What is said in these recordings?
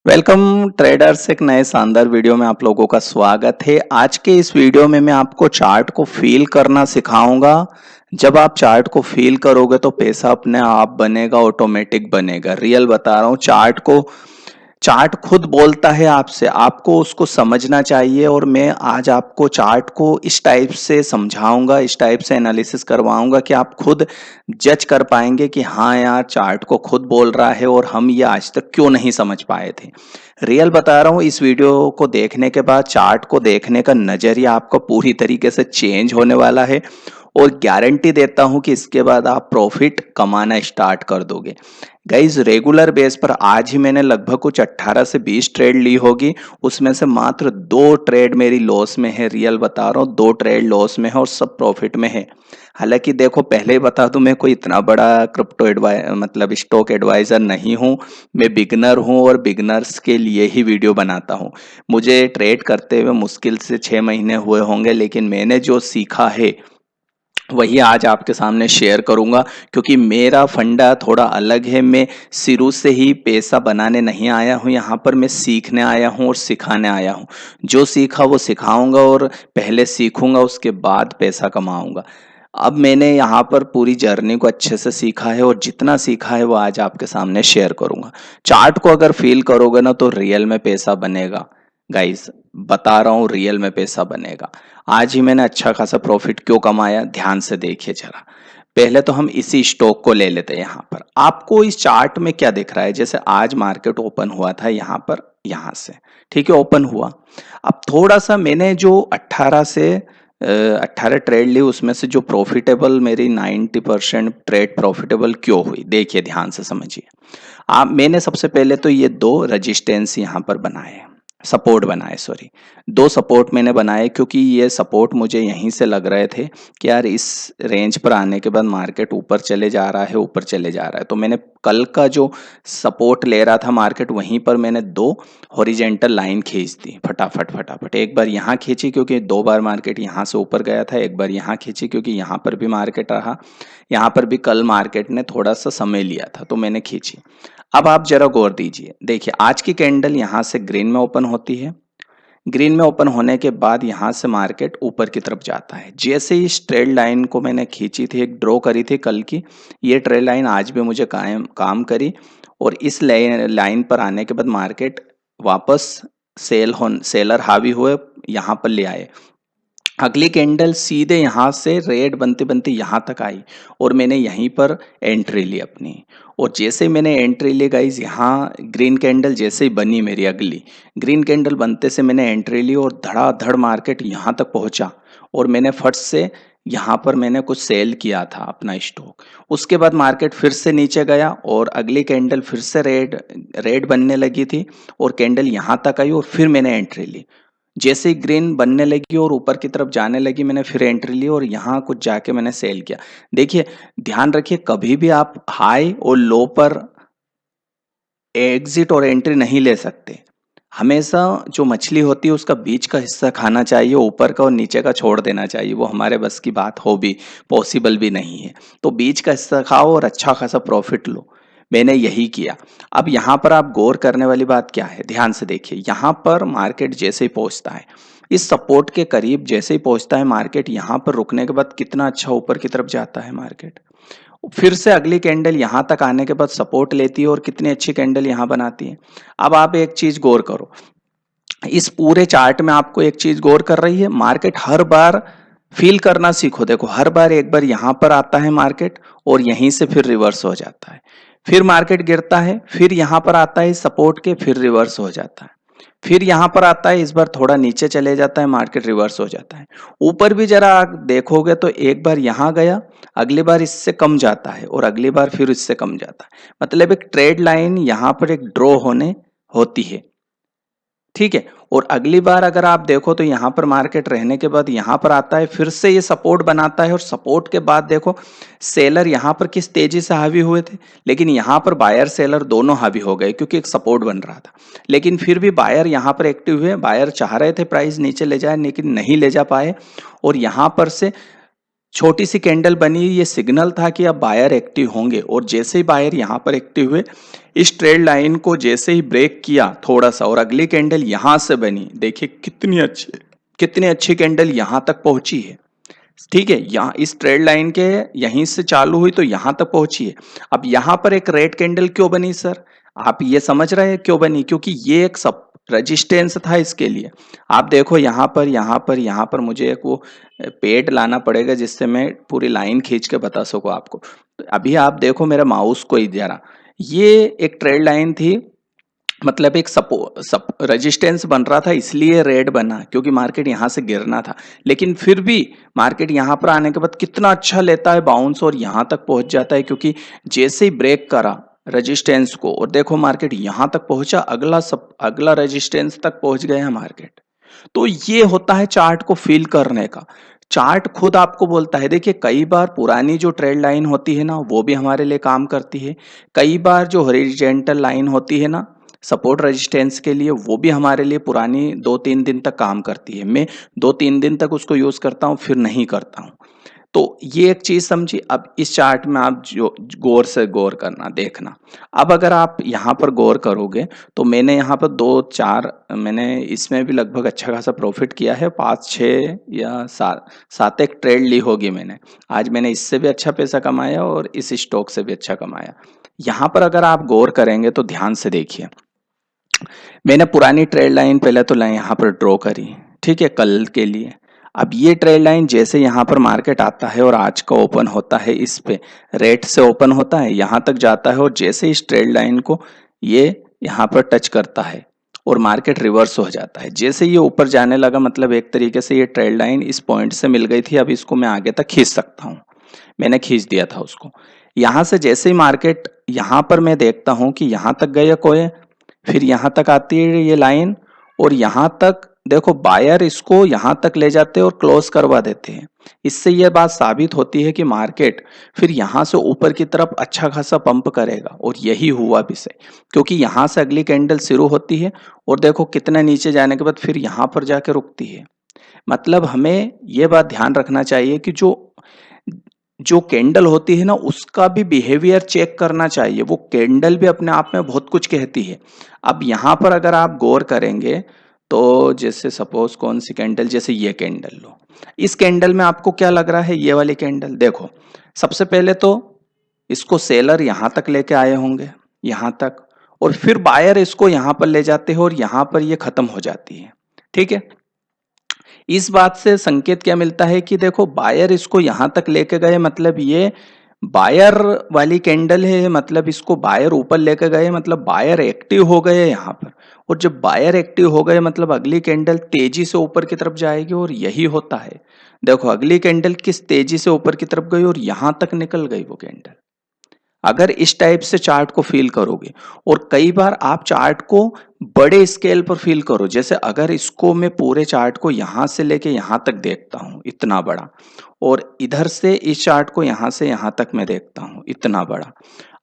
Welcome traders, एक नए शानदार वीडियो में आप लोगों का स्वागत है। आज के इस वीडियो में मैं आपको चार्ट को फील करना सिखाऊंगा। जब आप चार्ट को फील करोगे तो पैसा अपने आप बनेगा, ऑटोमेटिक बनेगा। रियल बता रहा हूँ। चार्ट खुद बोलता है आपसे, आपको उसको समझना चाहिए। और मैं आज आपको चार्ट को इस टाइप से समझाऊंगा, इस टाइप से एनालिसिस करवाऊंगा कि आप खुद जज कर पाएंगे कि हाँ यार, चार्ट को खुद बोल रहा है और हम ये आज तक क्यों नहीं समझ पाए थे। रियल बता रहा हूँ, इस वीडियो को देखने के बाद चार्ट को देखने का नजरिया आपका पूरी तरीके से चेंज होने वाला है। और गारंटी देता हूं कि इसके बाद आप प्रॉफिट कमाना स्टार्ट कर दोगे। गाइज, रेगुलर बेस पर आज ही मैंने लगभग कुछ 18 से 20 ट्रेड ली होगी। उसमें से मात्र 2 ट्रेड मेरी लॉस में है। रियल बता रहा हूँ, 2 ट्रेड लॉस में है और सब प्रॉफिट में है। हालांकि देखो, पहले ही बता दूं, मैं कोई इतना बड़ा क्रिप्टो मतलब स्टॉक एडवाइजर नहीं हूं। मैं बिगनर हूं और बिगनर्स के लिए ही वीडियो बनाता हूं। मुझे ट्रेड करते हुए मुश्किल से 6 महीने हुए होंगे, लेकिन मैंने जो सीखा है वही आज आपके सामने शेयर करूंगा। क्योंकि मेरा फंडा थोड़ा अलग है। मैं शुरू से ही पैसा बनाने नहीं आया हूं, यहाँ पर मैं सीखने आया हूं और सिखाने आया हूं। जो सीखा वो सिखाऊंगा और पहले सीखूंगा, उसके बाद पैसा कमाऊंगा। अब मैंने यहाँ पर पूरी जर्नी को अच्छे से सीखा है और जितना सीखा है वो आज आपके सामने शेयर करूंगा। चार्ट को अगर फील करोगे ना तो रियल में पैसा बनेगा। गाइस, बता रहा हूँ, रियल में पैसा बनेगा। आज ही मैंने अच्छा खासा प्रॉफिट क्यों कमाया, ध्यान से देखिए जरा। पहले तो हम इसी स्टॉक को ले लेते हैं। यहाँ पर आपको इस चार्ट में क्या दिख रहा है? जैसे आज मार्केट ओपन हुआ था यहाँ पर, यहाँ से, ठीक है, ओपन हुआ। अब थोड़ा सा मैंने जो 18 ट्रेड ली, उसमें से जो प्रॉफिटेबल मेरी 90% ट्रेड प्रॉफिटेबल क्यों हुई, देखिए ध्यान से समझिए। आप, मैंने सबसे पहले तो ये 2 रजिस्टेंस यहाँ पर बनाए, सपोर्ट बनाए, सॉरी, 2 सपोर्ट मैंने बनाए। क्योंकि ये सपोर्ट मुझे यहीं से लग रहे थे कि यार इस रेंज पर आने के बाद मार्केट ऊपर चले जा रहा है, ऊपर चले जा रहा है। तो मैंने कल का जो सपोर्ट ले रहा था मार्केट, वहीं पर मैंने 2 हॉरिजेंटल लाइन खींच दी फटाफट फटाफट। एक बार यहाँ खींची क्योंकि 2 बार मार्केट यहाँ से ऊपर गया था, एक बार यहाँ खींची क्योंकि यहाँ पर भी मार्केट रहा, यहाँ पर भी कल मार्केट ने थोड़ा सा समय लिया था तो मैंने खींची। अब आप जरा गौर दीजिए, देखिए आज की कैंडल यहाँ से ग्रीन में ओपन होती है। ग्रीन में ओपन होने के बाद यहाँ से मार्केट ऊपर की तरफ जाता है। जैसे ही इस ट्रेड लाइन को मैंने खींची थी, एक ड्रॉ करी थी कल की, ये ट्रेड लाइन आज भी मुझे काम करी। और इस लाइन पर आने के बाद मार्केट वापस सेलर हावी हुए, यहाँ पर ले आए। अगली कैंडल सीधे यहाँ से रेड बनते बनते यहाँ तक आई और मैंने यहीं पर एंट्री ली अपनी। और जैसे मैंने एंट्री ली गाइज, यहाँ ग्रीन कैंडल जैसे ही बनी, मेरी अगली ग्रीन कैंडल बनते से मैंने एंट्री ली और धड़ाधड़ मार्केट यहाँ तक पहुँचा। और मैंने फट से यहाँ पर मैंने कुछ सेल किया था अपना स्टॉक। उसके बाद मार्केट फिर से नीचे गया और अगली कैंडल फिर से रेड रेड बनने लगी थी और कैंडल यहाँ तक आई और फिर मैंने एंट्री ली। जैसे ही ग्रीन बनने लगी और ऊपर की तरफ जाने लगी, मैंने फिर एंट्री ली और यहाँ कुछ जाके मैंने सेल किया। देखिए, ध्यान रखिए, कभी भी आप हाई और लो पर एग्जिट और एंट्री नहीं ले सकते। हमेशा जो मछली होती है उसका बीच का हिस्सा खाना चाहिए, ऊपर का और नीचे का छोड़ देना चाहिए। वो हमारे बस की बात हो भी, पॉसिबल भी नहीं है। तो बीच का हिस्सा खाओ और अच्छा खासा प्रॉफिट लो। मैंने यही किया। अब यहाँ पर आप गौर करने वाली बात क्या है, ध्यान से देखिए। यहाँ पर मार्केट जैसे ही पहुंचता है, इस सपोर्ट के करीब जैसे ही पहुंचता है मार्केट, यहाँ पर रुकने के बाद कितना अच्छा ऊपर की तरफ जाता है मार्केट। फिर से अगली कैंडल यहाँ तक आने के बाद सपोर्ट लेती है और कितनी अच्छी कैंडल यहाँ बनाती है। अब आप एक चीज गौर करो, इस पूरे चार्ट में आपको एक चीज गौर कर रही है, मार्केट हर बार फील करना सीखो। देखो, हर बार एक बार यहां पर आता है मार्केट और यहीं से फिर रिवर्स हो जाता है। फिर मार्केट गिरता है, फिर यहां पर आता है सपोर्ट के, फिर रिवर्स हो जाता है। फिर यहां पर आता है, इस बार थोड़ा नीचे चले जाता है, मार्केट रिवर्स हो जाता है। ऊपर भी जरा आप देखोगे तो एक बार यहां गया, अगली बार इससे कम जाता है और अगली बार फिर इससे कम जाता है। मतलब एक ट्रेड लाइन यहां पर एक ड्रॉ होने होती है, ठीक है। और अगली बार अगर आप देखो तो यहां पर मार्केट रहने के बाद यहां पर आता है, फिर से ये सपोर्ट बनाता है और सपोर्ट के बाद देखो सेलर यहां पर किस तेजी से हावी हुए थे, लेकिन यहां पर बायर सेलर दोनों हावी हो गए क्योंकि एक सपोर्ट बन रहा था। लेकिन फिर भी बायर यहां पर एक्टिव हुए, बायर चाह रहे थे प्राइस नीचे ले जाए लेकिन नहीं ले जा पाए। और यहां पर से छोटी सी कैंडल बनी, ये सिग्नल था कि अब बायर एक्टिव होंगे। और जैसे ही बायर यहां पर एक्टिव हुए, इस ट्रेड लाइन को जैसे ही ब्रेक किया थोड़ा सा और अगली कैंडल यहां से बनी, देखिए कितनी अच्छी कैंडल यहां तक पहुंची है। ठीक है, यहाँ इस ट्रेड लाइन के यहीं से चालू हुई तो यहां तक पहुंची है। अब यहां पर एक रेड कैंडल क्यों बनी सर? आप ये समझ रहे हैं क्यों बनी? क्योंकि ये एक सब रजिस्टेंस था इसके लिए। आप देखो यहाँ पर मुझे एक वो पेड लाना पड़ेगा जिससे मैं पूरी लाइन खींच के बता सकूं आपको। तो अभी आप देखो मेरा माउस को ही जरा, ये एक ट्रेड लाइन थी, मतलब एक रेजिस्टेंस बन रहा था, इसलिए रेड बना क्योंकि मार्केट यहां से गिरना था। लेकिन फिर भी मार्केट यहां पर आने के बाद कितना अच्छा लेता है बाउंस और यहां तक पहुंच जाता है, क्योंकि जैसे ही ब्रेक करा रेजिस्टेंस को और देखो मार्केट यहां तक पहुंचा, अगला रेजिस्टेंस तक पहुंच गया मार्केट। तो ये होता है चार्ट को फील करने का। चार्ट खुद आपको बोलता है। देखिए कई बार पुरानी जो ट्रेंड लाइन होती है ना वो भी हमारे लिए काम करती है। कई बार जो हॉरिजॉन्टल लाइन होती है ना सपोर्ट रेजिस्टेंस के लिए, वो भी हमारे लिए पुरानी 2-3 दिन तक काम करती है। मैं 2-3 दिन तक उसको यूज करता हूँ फिर नहीं करता हूँ। तो ये एक चीज समझी। अब इस चार्ट में आप जो गौर से गौर करना देखना। अब अगर आप यहाँ पर गौर करोगे तो मैंने यहाँ पर 2-4 मैंने इसमें भी लगभग अच्छा खासा प्रॉफिट किया है। 5-6 या 7 एक ट्रेड ली होगी मैंने। आज मैंने इससे भी अच्छा पैसा कमाया और इस स्टॉक से भी अच्छा कमाया। यहाँ पर अगर आप गौर करेंगे तो ध्यान से देखिए, मैंने पुरानी ट्रेड लाइन पहले तो यहाँ पर ड्रॉ करी, ठीक है, कल के लिए। अब ये ट्रेड लाइन जैसे यहाँ पर मार्केट आता है और आज का ओपन होता है, इस पे रेड से ओपन होता है, यहाँ तक जाता है और जैसे इस ट्रेड लाइन को ये यहाँ पर टच करता है और मार्केट रिवर्स हो जाता है। जैसे ये ऊपर जाने लगा, मतलब एक तरीके से ये ट्रेड लाइन इस पॉइंट से मिल गई थी। अब इसको मैं आगे तक खींच सकता हूँ, मैंने खींच दिया था उसको। यहाँ से जैसे ही मार्केट यहाँ पर मैं देखता हूँ कि यहाँ तक गया कोई, फिर यहां तक आती है ये लाइन और यहां तक देखो बायर इसको यहां तक ले जाते हैं और क्लोज करवा देते हैं। इससे यह बात साबित होती है कि मार्केट फिर यहां से ऊपर की तरफ अच्छा खासा पंप करेगा और यही हुआ भी से, क्योंकि यहां से अगली कैंडल शुरू होती है और देखो कितना नीचे जाने के बाद फिर यहां पर जाके रुकती है। मतलब हमें यह बात ध्यान रखना चाहिए कि जो जो कैंडल होती है ना उसका भी बिहेवियर चेक करना चाहिए। वो कैंडल भी अपने आप में बहुत कुछ कहती है। अब यहाँ पर अगर आप गौर करेंगे तो जैसे सपोज कौन सी कैंडल, जैसे ये कैंडल लो, इस कैंडल में आपको क्या लग रहा है? ये वाली कैंडल देखो, सबसे पहले तो इसको सेलर यहां तक लेके आए होंगे, यहां तक, और फिर बायर इसको यहां पर ले जाते हैं और यहां पर ये खत्म हो जाती है। ठीक है, इस बात से संकेत क्या मिलता है कि देखो बायर इसको यहां तक लेके गए, मतलब ये बायर वाली कैंडल है, मतलब इसको बायर ऊपर लेके गए, मतलब बायर एक्टिव हो गए यहाँ पर। और जब बायर एक्टिव हो गए मतलब अगली कैंडल तेजी से ऊपर की तरफ जाएगी और यही होता है। देखो अगली कैंडल किस तेजी से ऊपर की तरफ गई और यहां तक निकल गई वो कैंडल। अगर इस टाइप से चार्ट को फील करोगे, और कई बार आप चार्ट को बड़े स्केल पर फील करो, जैसे अगर इसको मैं पूरे चार्ट को यहां से लेके यहां तक देखता हूं इतना बड़ा, और इधर से इस चार्ट को यहां से यहां तक मैं देखता हूं इतना बड़ा,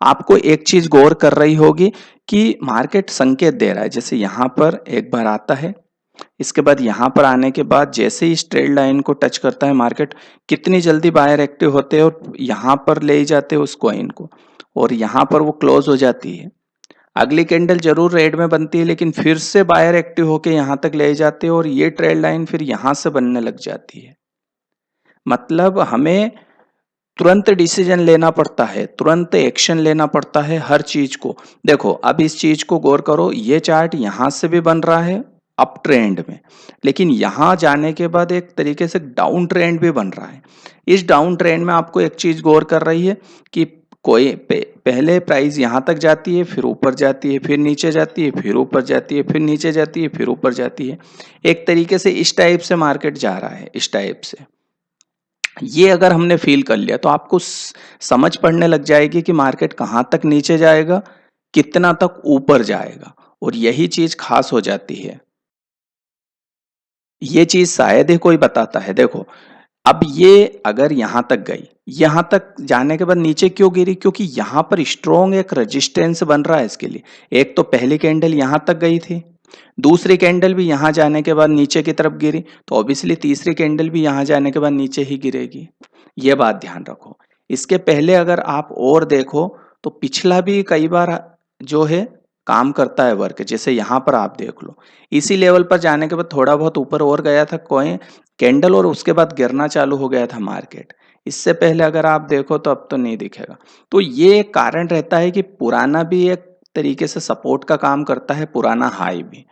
आपको एक चीज गौर कर रही होगी कि मार्केट संकेत दे रहा है। जैसे यहां पर एक बार आता है, इसके बाद यहां पर आने के बाद जैसे ही इस ट्रेड लाइन को टच करता है मार्केट, कितनी जल्दी बायर एक्टिव होते हैं और यहां पर ले जाते हैं उस कॉइन को, और यहां पर वो क्लोज हो जाती है। अगली कैंडल जरूर रेड में बनती है लेकिन फिर से बायर एक्टिव होके यहां तक ले जाते हैं और ये ट्रेड लाइन फिर यहां से बनने लग जाती है। मतलब हमें तुरंत डिसीजन लेना पड़ता है, तुरंत एक्शन लेना पड़ता है हर चीज को। देखो अब इस चीज को गौर करो, ये चार्ट यहां से भी बन रहा है अप ट्रेंड में, लेकिन यहां जाने के बाद एक तरीके से डाउन ट्रेंड भी बन रहा है। इस डाउन ट्रेंड में आपको एक चीज गौर कर रही है कि कोई पहले प्राइस यहां तक जाती है, फिर ऊपर जाती है, फिर नीचे जाती है, फिर ऊपर जाती है, फिर नीचे जाती है, फिर ऊपर जाती है। एक तरीके से इस टाइप से मार्केट जा रहा है, इस टाइप से। ये अगर हमने फील कर लिया तो आपको समझ पड़ने लग जाएगी कि मार्केट कहां तक नीचे जाएगा, कितना तक ऊपर जाएगा, और यही चीज खास हो जाती है। ये चीज शायद ही कोई बताता है। देखो अब ये अगर यहां तक गई, यहां तक जाने के बाद नीचे क्यों गिरी? क्योंकि यहां पर स्ट्रॉन्ग एक रेजिस्टेंस बन रहा है इसके लिए। एक तो पहली कैंडल यहां तक गई थी, दूसरी कैंडल भी यहां जाने के बाद नीचे की तरफ गिरी, तो ऑब्वियसली तीसरी कैंडल भी यहां जाने के बाद नीचे ही गिरेगी। यह बात ध्यान रखो। इसके पहले अगर आप और देखो तो पिछला भी कई बार जो है काम करता है वर्क, जैसे यहाँ पर आप देख लो इसी लेवल पर जाने के बाद थोड़ा बहुत ऊपर और गया था कॉइन कैंडल और उसके बाद गिरना चालू हो गया था मार्केट। इससे पहले अगर आप देखो तो अब तो नहीं दिखेगा। तो ये एक कारण रहता है कि पुराना भी एक तरीके से सपोर्ट का काम करता है, पुराना हाई भी।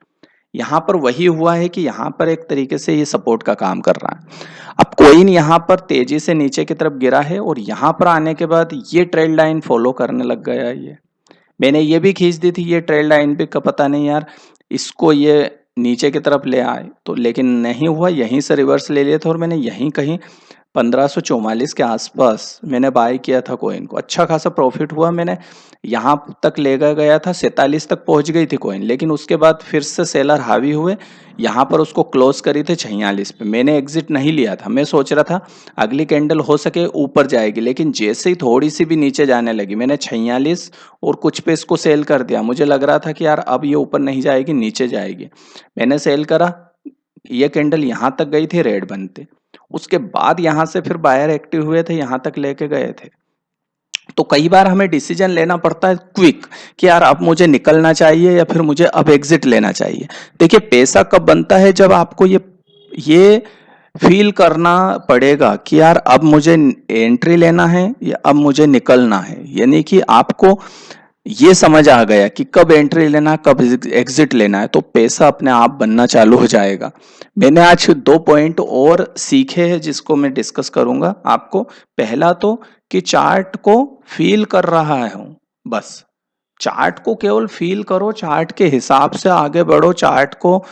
यहाँ पर वही हुआ है कि यहाँ पर एक तरीके से ये सपोर्ट का काम कर रहा है। अब कोइन यहाँ पर तेजी से नीचे की तरफ गिरा है और यहाँ पर आने के बाद ये ट्रेंड लाइन फॉलो करने लग गया। ये मैंने ये भी खींच दी थी ये ट्रेल लाइन भी, का पता नहीं यार इसको ये नीचे की तरफ ले आए तो, लेकिन नहीं हुआ, यहीं से रिवर्स ले लिया था और मैंने यहीं कहीं 1544 के आसपास मैंने बाय किया था कॉइन को। अच्छा खासा प्रॉफिट हुआ, मैंने यहाँ तक ले गया था, 47 तक पहुंच गई थी कॉइन, लेकिन उसके बाद फिर से सेलर हावी हुए, यहाँ पर उसको क्लोज करी थे 46 पे। मैंने एग्जिट नहीं लिया था, मैं सोच रहा था अगली कैंडल हो सके ऊपर जाएगी, लेकिन जैसे ही थोड़ी सी भी नीचे जाने लगी मैंने 46 और कुछ पे इसको सेल कर दिया। मुझे लग रहा था कि यार अब ये ऊपर नहीं जाएगी, नीचे जाएगी, मैंने सेल करा। ये कैंडल यहाँ तक गई थी रेड बनते, उसके बाद यहाँ से फिर बायर एक्टिव हुए थे, यहाँ तक लेके गए थे। तो कई बार हमें डिसीजन लेना पड़ता है क्विक कि यार अब मुझे निकलना चाहिए या फिर मुझे अब एग्जिट लेना चाहिए। देखिए पैसा कब बनता है, जब आपको ये फील करना पड़ेगा कि यार अब मुझे एंट्री लेना है या अब मुझे निकलना है। यानी कि आपको ये समझ आ गया कि कब एंट्री लेना कब एग्जिट लेना है, तो पैसा अपने आप बनना चालू हो जाएगा। मैंने आज 2 पॉइंट और सीखे हैं जिसको मैं डिस्कस करूंगा आपको। पहला तो कि चार्ट को फील कर रहा हूं, बस चार्ट को केवल फील करो, चार्ट के हिसाब से आगे बढ़ो, चार्ट को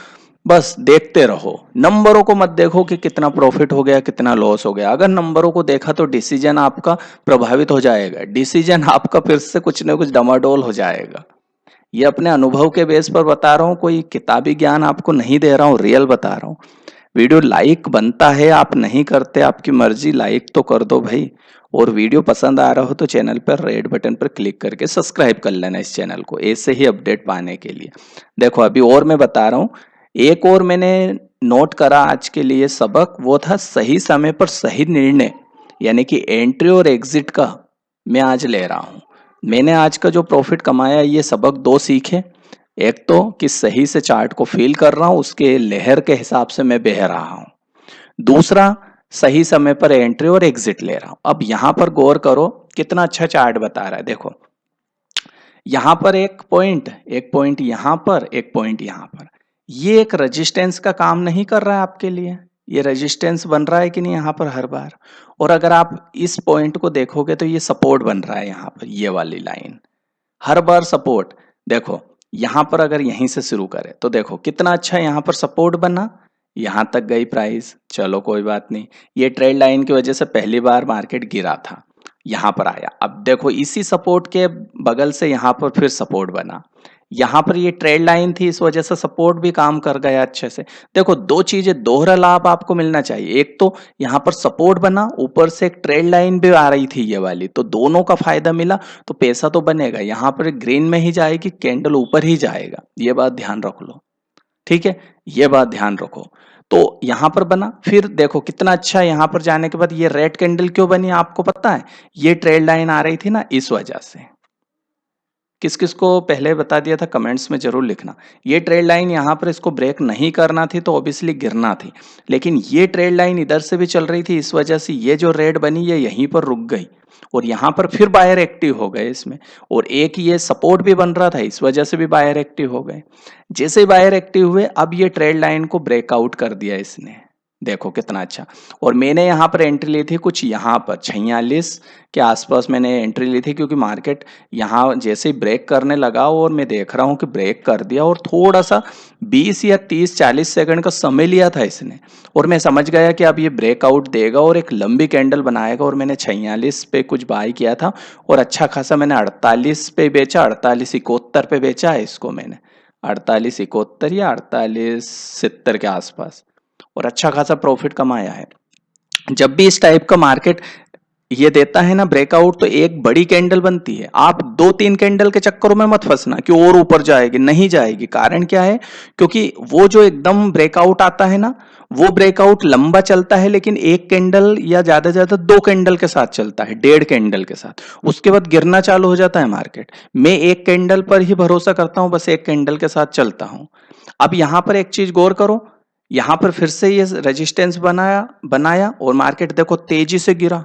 बस देखते रहो, नंबरों को मत देखो कि कितना प्रॉफिट हो गया कितना लॉस हो गया। अगर नंबरों को देखा तो डिसीजन आपका प्रभावित हो जाएगा, डिसीजन आपका फिर से कुछ ना कुछ डमाडोल हो जाएगा। ये अपने अनुभव के बेस पर बता रहा हूँ, कोई किताबी ज्ञान आपको नहीं दे रहा हूँ, रियल बता रहा हूँ। वीडियो लाइक बनता है, आप नहीं करते, आपकी मर्जी, लाइक तो कर दो भाई। और वीडियो पसंद आ रहा हो तो चैनल पर रेड बटन पर क्लिक करके सब्सक्राइब कर लेना इस चैनल को, ऐसे ही अपडेट पाने के लिए। देखो अभी और मैं बता रहा हूँ, एक और मैंने नोट करा आज के लिए सबक, वो था सही समय पर सही निर्णय, यानी कि एंट्री और एग्जिट का मैं आज ले रहा हूँ। मैंने आज का जो प्रॉफिट कमाया ये सबक 2 सीखे। एक तो कि सही से चार्ट को फील कर रहा हूं, उसके लहर के हिसाब से मैं बह रहा हूं। दूसरा, सही समय पर एंट्री और एग्जिट ले रहा हूं। अब यहां पर गौर करो कितना अच्छा चार्ट बता रहा है। देखो यहां पर एक पॉइंट यहां पर, एक पॉइंट यहां पर, ये एक रेजिस्टेंस का काम नहीं कर रहा है आपके लिए? ये रेजिस्टेंस बन रहा है कि नहीं यहाँ पर हर बार? और अगर आप इस पॉइंट को देखोगे तो ये सपोर्ट बन रहा है यहाँ पर, ये वाली लाइन हर बार सपोर्ट। देखो यहां पर अगर यहीं से शुरू करें तो देखो कितना अच्छा यहां पर सपोर्ट बना, यहां तक गई प्राइस, चलो कोई बात नहीं। ये ट्रेंड लाइन की वजह से पहली बार मार्केट गिरा था, यहां पर आया। अब देखो इसी सपोर्ट के बगल से यहां पर फिर सपोर्ट बना, यहां पर ये ट्रेंड लाइन थी, इस वजह से सपोर्ट भी काम कर गया अच्छे से। देखो 2 चीजें, दोहरा लाभ आपको मिलना चाहिए। एक तो यहां पर सपोर्ट बना, ऊपर से एक ट्रेंड लाइन भी आ रही थी ये वाली, तो दोनों का फायदा मिला, तो पैसा तो बनेगा। यहां पर ग्रीन में ही जाएगी कैंडल, ऊपर ही जाएगा, ये बात ध्यान रख लो, ठीक है, ये बात ध्यान रखो। तो यहां पर बना, फिर देखो कितना अच्छा है, यहां पर जाने के बाद ये रेड कैंडल क्यों बनी आपको पता है? ये ट्रेंड लाइन आ रही थी ना, इस वजह से। किस किस को पहले बता दिया था कमेंट्स में जरूर लिखना। ये ट्रेड लाइन यहाँ पर इसको ब्रेक नहीं करना थी तो ऑब्वियसली गिरना थी, लेकिन ये ट्रेड लाइन इधर से भी चल रही थी, इस वजह से ये जो रेड बनी ये यहीं पर रुक गई और यहाँ पर फिर बायर एक्टिव हो गए इसमें। और एक ये सपोर्ट भी बन रहा था, इस वजह से भी बायर एक्टिव हो गए। जैसे ही बायर एक्टिव हुए अब ये ट्रेड लाइन को ब्रेकआउट कर दिया इसने, देखो कितना अच्छा। और मैंने यहाँ पर एंट्री ली थी कुछ यहाँ पर 46 के आसपास मैंने एंट्री ली थी, क्योंकि मार्केट यहाँ जैसे ही ब्रेक करने लगा और मैं देख रहा हूँ कि ब्रेक कर दिया, और थोड़ा सा 20 या 30-40 सेकंड का समय लिया था इसने, और मैं समझ गया कि अब ये ब्रेकआउट देगा और एक लंबी कैंडल बनाएगा। और मैंने 46 पे कुछ बाय किया था और अच्छा खासा मैंने 48 पे बेचा, 48-71 पे बेचा है इसको मैंने, 48-71 या 48-70 के आसपास, और अच्छा खासा प्रॉफिट कमाया है। जब भी इस टाइप का मार्केट ये देता है ना ब्रेकआउट, तो एक बड़ी कैंडल बनती है। आप 2-3 कैंडल के चक्करों में मत फंसना कि और ऊपर जाएगी, नहीं जाएगी। कारण क्या है? क्योंकि वो जो एकदम ब्रेकआउट आता है ना, वो ब्रेकआउट लंबा चलता है, लेकिन एक कैंडल या ज्यादा से ज्यादा 2 कैंडल के साथ चलता है, 1.5 कैंडल के साथ। उसके बाद गिरना चालू हो जाता है मार्केट। मैं एक कैंडल पर ही भरोसा करता हूं, बस एक कैंडल के साथ चलता हूं। अब यहां पर एक चीज गौर करो, यहां पर फिर से ये रेजिस्टेंस बनाया बनाया और मार्केट देखो तेजी से गिरा,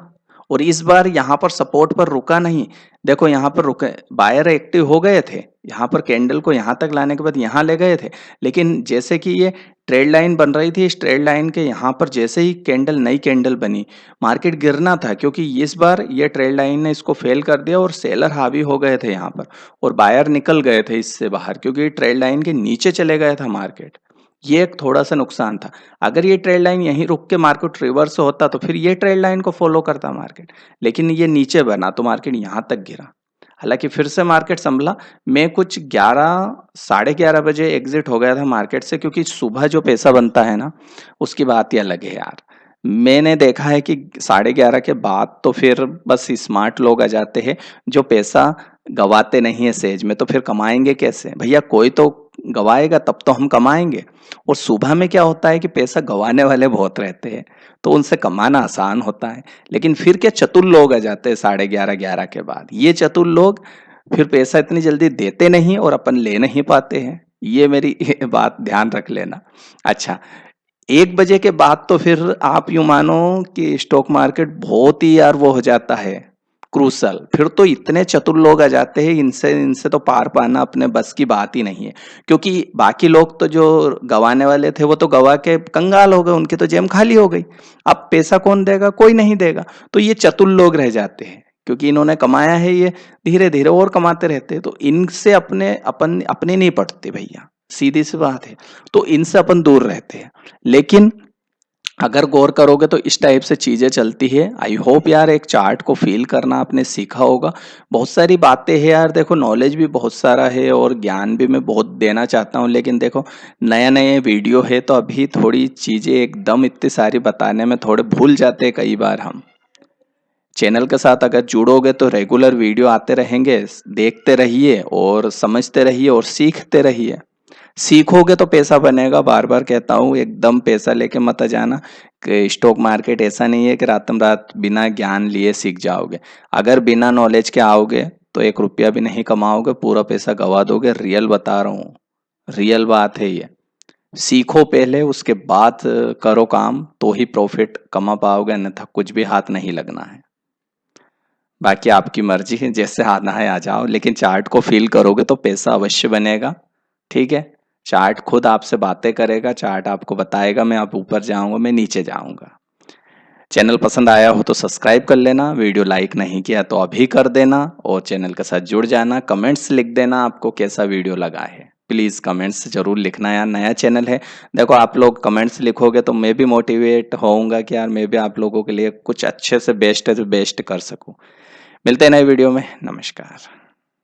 और इस बार यहां पर सपोर्ट पर रुका नहीं। देखो यहां पर रुके, बायर एक्टिव हो गए थे, यहां पर कैंडल को यहां तक लाने के बाद यहां ले गए थे, लेकिन जैसे कि ये ट्रेड लाइन बन रही थी, इस ट्रेड लाइन के यहां पर जैसे ही कैंडल, नई कैंडल बनी, मार्केट गिरना था, क्योंकि इस बार ये ट्रेड लाइन ने इसको फेल कर दिया और सेलर हावी हो गए थे यहां पर, और बायर निकल गए थे इससे बाहर, क्योंकि ट्रेड लाइन के नीचे चले गया था मार्केट। ये एक थोड़ा सा नुकसान था। अगर ये ट्रेड लाइन यहीं रुक के मार्केट रिवर्स होता तो फिर ये ट्रेड लाइन को फॉलो करता मार्केट, लेकिन ये नीचे बना तो मार्केट यहां तक गिरा। हालांकि फिर से मार्केट संभला। मैं कुछ 11, साढ़े 11 बजे एग्जिट हो गया था मार्केट से, क्योंकि सुबह जो पैसा बनता है ना, उसकी बात ही अलग है यार। मैंने देखा है कि 11:30 के बाद तो फिर बस स्मार्ट लोग आ जाते हैं, जो पैसा गवाते नहीं है सेज में, तो फिर कमाएंगे कैसे भैया? कोई तो गवाएगा तब तो हम कमाएंगे। और सुबह में क्या होता है कि पैसा गंवाने वाले बहुत रहते हैं, तो उनसे कमाना आसान होता है। लेकिन फिर क्या, चतुर लोग आ जाते हैं 11:30 11 के बाद। ये चतुर लोग फिर पैसा इतनी जल्दी देते नहीं और अपन ले नहीं पाते हैं। ये मेरी बात ध्यान रख लेना। अच्छा, 1 बजे के बाद तो फिर आप यूं मानो कि स्टॉक मार्केट बहुत ही यार वो हो जाता है क्रूसल। फिर तो इतने चतुर लोग आ जाते हैं, इनसे इनसे तो पार पाना अपने बस की बात ही नहीं है। क्योंकि बाकी लोग तो जो गंवाने वाले थे वो तो गंवा के कंगाल हो गए, उनकी तो जेब खाली हो गई। अब पैसा कौन देगा? कोई नहीं देगा। तो ये चतुर लोग रह जाते हैं, क्योंकि इन्होंने कमाया है, ये धीरे धीरे और कमाते रहते हैं। तो इनसे अपने नहीं पटते भैया, सीधी सी बात है। तो इनसे अपन दूर रहते हैं। लेकिन अगर गौर करोगे तो इस टाइप से चीजें चलती है। आई होप यार एक चार्ट को फील करना आपने सीखा होगा। बहुत सारी बातें हैं यार, देखो नॉलेज भी बहुत सारा है और ज्ञान भी मैं बहुत देना चाहता हूँ, लेकिन देखो नया नया वीडियो है तो अभी थोड़ी चीजें एकदम इतनी सारी बताने में थोड़े भूल जाते हैं कई बार हम। चैनल के साथ अगर जुड़ोगे तो रेगुलर वीडियो आते रहेंगे, देखते रहिए और समझते रहिए और सीखते रहिए। सीखोगे तो पैसा बनेगा। बार बार कहता हूँ, एकदम पैसा लेके मत आ जाना। कि स्टॉक मार्केट ऐसा नहीं है कि रातों रात बिना ज्ञान लिए सीख जाओगे। अगर बिना नॉलेज के आओगे तो 1 रुपया भी नहीं कमाओगे, पूरा पैसा गवा दोगे। रियल बता रहा हूँ, रियल बात है ये। सीखो पहले, उसके बाद करो काम, तो ही प्रॉफिट कमा पाओगे, अन्यथा कुछ भी हाथ नहीं लगना है। बाकी आपकी मर्जी है, जैसे आना है आ जाओ, लेकिन चार्ट को फील करोगे तो पैसा अवश्य बनेगा। ठीक है? चार्ट खुद आपसे बातें करेगा, चार्ट आपको बताएगा मैं अब ऊपर जाऊंगा, मैं नीचे जाऊंगा। चैनल पसंद आया हो तो सब्सक्राइब कर लेना, वीडियो लाइक नहीं किया तो अभी कर देना, और चैनल के साथ जुड़ जाना। कमेंट्स लिख देना आपको कैसा वीडियो लगा है, प्लीज़ कमेंट्स जरूर लिखना यार, नया चैनल है। देखो आप लोग कमेंट्स लिखोगे तो मैं भी मोटिवेट होऊंगा कि यार मैं भी आप लोगों के लिए कुछ अच्छे से बेस्ट कर सकूं। मिलते हैं नए वीडियो में। नमस्कार।